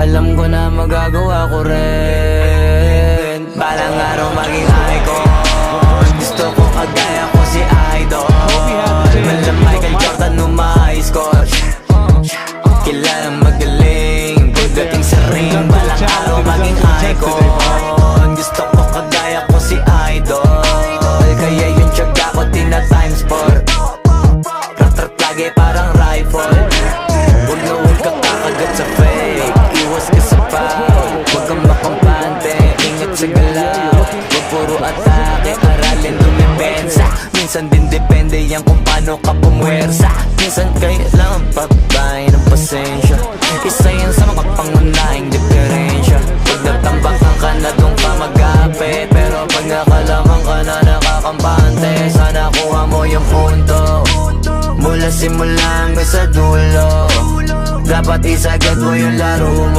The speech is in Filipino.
Alam ko na magagawa ko rin. Balang araw maging icon. Gusto ko kagaya ko si Idol. Malam Michael Jordan nung ma-high score. Kilalang magaling pagdating sa ring. Balang araw maging icon. Gusto ko kagaya ko si Idol. Kaya yung tiyaga ko tina-times 4. Rat-rat lagi parang rifle. Huwag na huwag ka kakagat sa fake. Iwas ka sa foul. Huwag kang makampante. Ingat sa galaw. Huwag puro atake. Aralin dumipensa. Minsan din depende yan kung paano ka pumwersa. Minsan kailangan pagbahay ng pasensya. Isa yan sa mga pangunahing diferensya. Pag natambakan ka na doon ka mag-apit. Pero pag nakalaman ka na nakakampante, sana kuha mo yung punto. Mula simula hanggang sa dulo, dapat isagad mo yung laro mo.